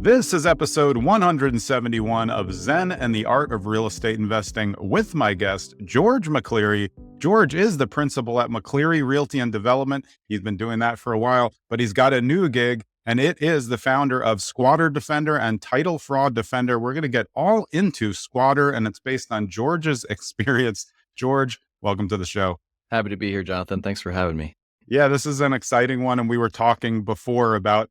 This is episode 171 of Zen and the Art of Real Estate Investing with my guest, George McCleary. George is the principal at McCleary Realty and Development. He's been doing that for a while, but he's got a new gig, and it is the founder of Squatter Defender and Title Fraud Defender. We're going to get all into Squatter, and it's based on George's experience. George, welcome to the show. Happy to be here, Jonathan. Thanks for having me. Yeah, this is an exciting one, and we were talking before about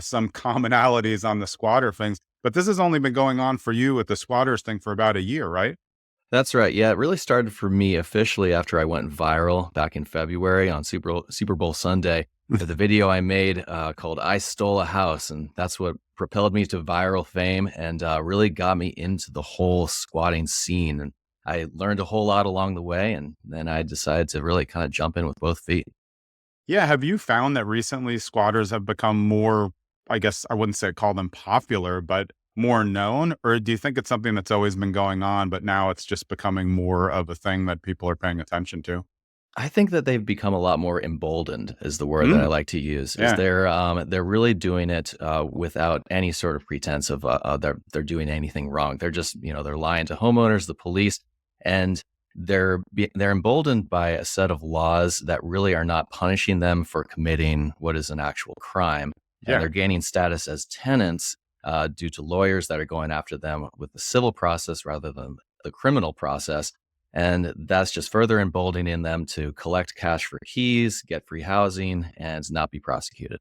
some commonalities on the squatter things, but this has only been going on for you with the squatters thing for about a year, right? That's right. Yeah, it really started for me officially after I went viral back in February on Super Bowl Sunday with a video I made called I Stole a House. And that's what propelled me to viral fame and really got me into the whole squatting scene. And I learned a whole lot along the way. And then I decided to really kind of jump in with both feet. Yeah. Have you found that recently squatters have become more, I guess I wouldn't say call them popular, but more known? Or do you think it's something that's always been going on, but now it's just becoming more of a thing that people are paying attention to? I think that they've become a lot more emboldened is the word that I like to use. Yeah. Is they're really doing it without any sort of pretense of they're doing anything wrong. They're just, they're lying to homeowners, the police, and they're emboldened by a set of laws that really are not punishing them for committing what is an actual crime. And Yeah. they're gaining status as tenants due to lawyers that are going after them with the civil process rather than the criminal process. And that's just further emboldening them to collect cash for keys, get free housing, and not be prosecuted.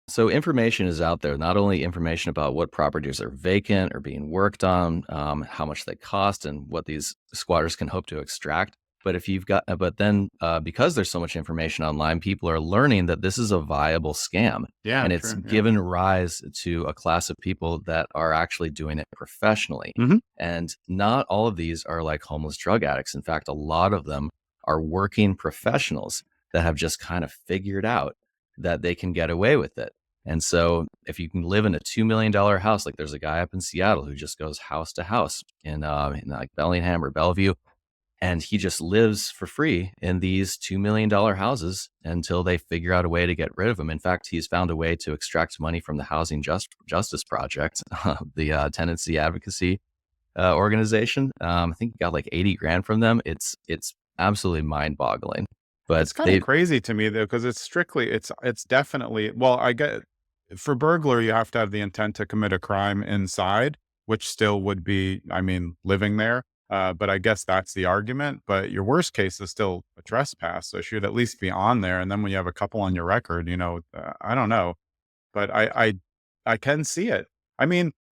So information is out there, not only information about what properties are vacant or being worked on, how much they cost, and what these squatters can hope to extract. But then because there's so much information online, people are learning that this is a viable scam. Yeah. And it's True. Yeah. given rise to a class of people that are actually doing it professionally. Mhm. And not all of these are like homeless drug addicts. In fact, a lot of them are working professionals that have just kind of figured out that they can get away with it. And so if you can live in a $2 million house, like there's a guy up in Seattle who just goes house to house in like Bellingham or Bellevue, and he just lives for free in these $2 million houses until they figure out a way to get rid of him. In fact, he's found a way to extract money from the Housing Justice Project, the tenancy advocacy organization. I think he got like 80 grand from them. It's absolutely mind boggling. But It's kind of crazy to me though, because it's definitely, well, I get for burglar, you have to have the intent to commit a crime inside, which still would be, living there. But I guess that's the argument. But your worst case is still a trespass. So it should at least be on there. And then when you have a couple on your record, I don't know, but I can see it.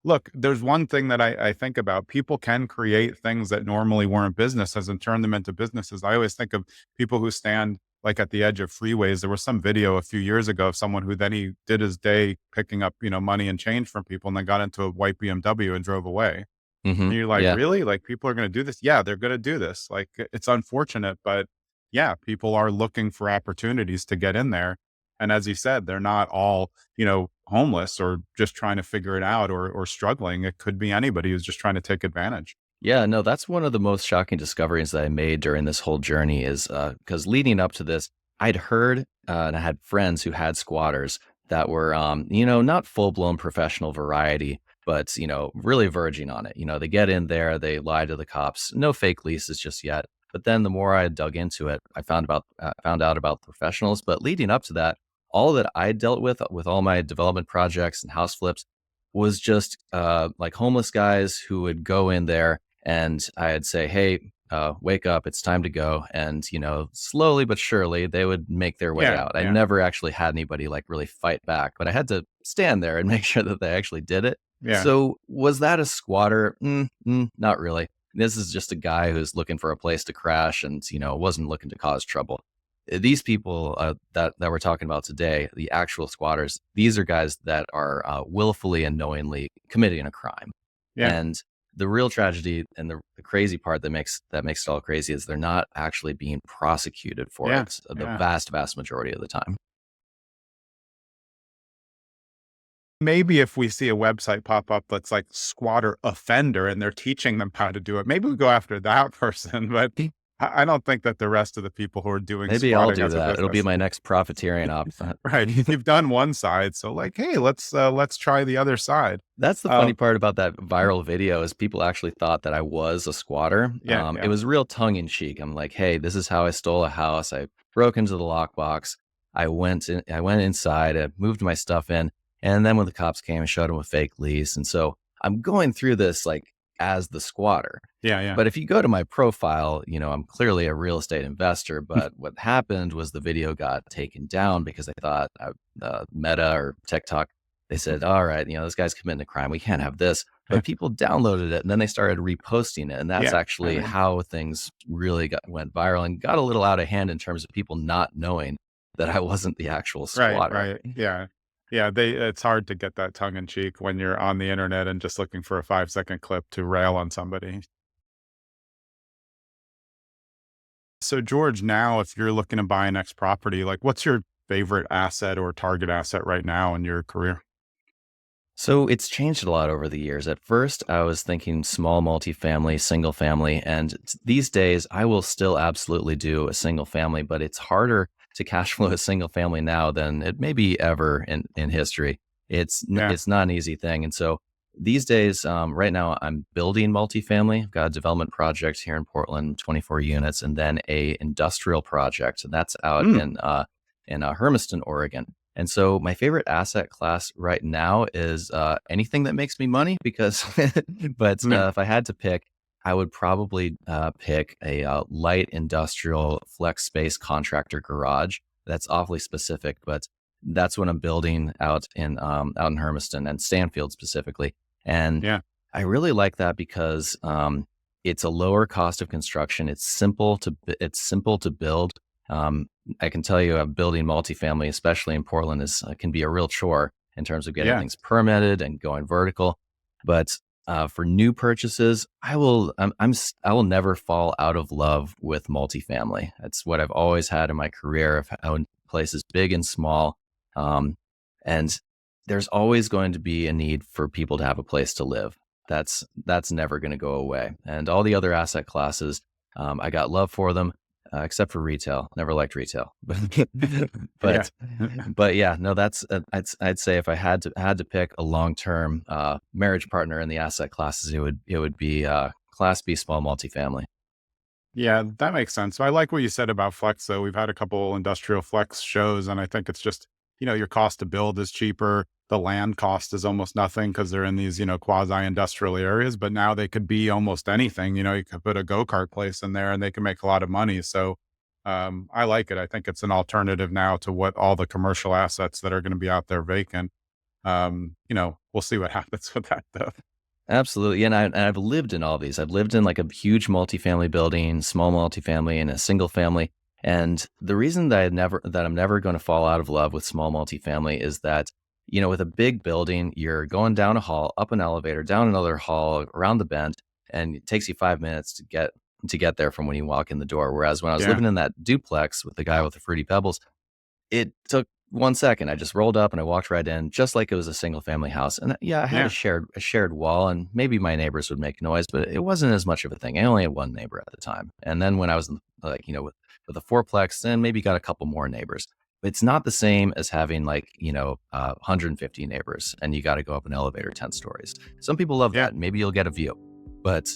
Look, there's one thing that I think about. People can create things that normally weren't businesses and turn them into businesses. I always think of people who stand like at the edge of freeways. There was some video a few years ago of someone who then he did his day picking up, money and change from people and then got into a white BMW and drove away. And you're like, yeah. really? Like people are going to do this? Yeah, they're going to do this. Like it's unfortunate, but yeah, people are looking for opportunities to get in there. And as you said, they're not all, homeless or just trying to figure it out or struggling. It could be anybody who's just trying to take advantage. Yeah, no, that's one of the most shocking discoveries that I made during this whole journey is because leading up to this, I'd heard and I had friends who had squatters that were, not full blown professional variety, but, really verging on it. They get in there, they lie to the cops, no fake leases just yet. But then the more I dug into it, I found out about professionals. But leading up to that, all that I dealt with all my development projects and house flips was just like homeless guys who would go in there and I'd say, hey, wake up, it's time to go. And, slowly but surely they would make their way out. I never actually had anybody like really fight back, but I had to stand there and make sure that they actually did it. Yeah. So was that a squatter? Not really. This is just a guy who's looking for a place to crash and, wasn't looking to cause trouble. These people that we're talking about today, the actual squatters, these are guys that are willfully and knowingly committing a crime. Yeah. And the real tragedy and the crazy part that makes it all crazy is they're not actually being prosecuted for it the vast majority of the time. Maybe if we see a website pop up that's like squatter offender and they're teaching them how to do it, maybe we go after that person. But I don't think that the rest of the people who are doing Maybe I'll squatting do as a that. It'll be business. my next profiteering option. Right. You've done one side, so like, hey, let's try the other side. That's the funny Um, part about that viral video is people actually thought that I was a squatter. yeah, It yeah, was real tongue in cheek. I'm like, hey, this is how I stole a house. I broke into the lockbox. I went inside, I moved my stuff in, and then when the cops came, I showed them a fake lease. And so I'm going through this like as the squatter. yeah, yeah. But if you go to my profile, I'm clearly a real estate investor. But what happened was the video got taken down because they thought Meta or TikTok, they said, all right, this guy's committing a crime. We can't have this. But people downloaded it and then they started reposting it. And that's Yeah, I actually mean, how things really went viral and got a little out of hand in terms of people not knowing that I wasn't the actual right, squatter. right. Yeah. Yeah, it's hard to get that tongue in cheek when you're on the internet and just looking for a 5-second clip to rail on somebody. So George, now if you're looking to buy a next property, like what's your favorite asset or target asset right now in your career? So it's changed a lot over the years. At first, I was thinking small multifamily, single family. And these days, I will still absolutely do a single family, but it's harder to cash flow a single family now than it may be ever in history. Yeah. It's not an easy thing. And so these days, right now, I'm building multifamily. I've got a development project here in Portland, 24 units, and then a industrial project. And that's out Mm, in Hermiston, Oregon. And so my favorite asset class right now is anything that makes me money because, but yeah. if I had to pick, I would probably pick a light industrial flex space contractor garage. That's awfully specific, but that's what I'm building out in Hermiston and Stanfield specifically. And Yeah. I really like that because it's a lower cost of construction. It's simple to build. I can tell you, building multifamily, especially in Portland, is can be a real chore in terms of getting Yeah. things permitted and going vertical. But for new purchases, I will never fall out of love with multifamily. That's what I've always had in my career. I've owned places big and small, um, and there's always going to be a need for people to have a place to live. That's never going to go away. And all the other asset classes, I got love for them except for retail. Never liked retail, Yeah. but but yeah, no, that's I'd say if I had to pick a long term marriage partner in the asset classes, it would be Class B small multifamily. Yeah, that makes sense. So I like what you said about flex, though. We've had a couple industrial flex shows, and I think it's just, your cost to build is cheaper. The land cost is almost nothing because they're in these, quasi industrial areas, but now they could be almost anything. You could put a go kart place in there and they can make a lot of money. So I like it. I think it's an alternative now to what all the commercial assets that are going to be out there vacant. We'll see what happens with that, though. Absolutely. And I've lived in all these. I've lived in like a huge multifamily building, small multifamily, and a single family. And the reason that I'm never going to fall out of love with small multifamily is that, with a big building, you're going down a hall, up an elevator, down another hall, around the bend, and it takes you 5 minutes to get there from when you walk in the door. Whereas when I was Yeah. living in that duplex with the guy with the fruity pebbles, it took 1 second. I just rolled up and I walked right in, just like it was a single family house. And yeah, I had Yeah. a shared wall, and maybe my neighbors would make noise, but it wasn't as much of a thing. I only had one neighbor at the time. And then when I was like, with a fourplex, then maybe got a couple more neighbors. But it's not the same as having like, 150 neighbors and you got to go up an elevator 10 stories. Some people love Yeah. that. Maybe you'll get a view, but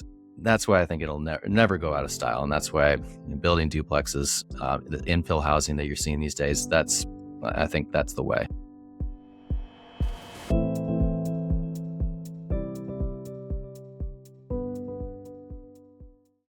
that's why I think it'll never go out of style. And that's why building duplexes, the infill housing that you're seeing these days, I think that's the way.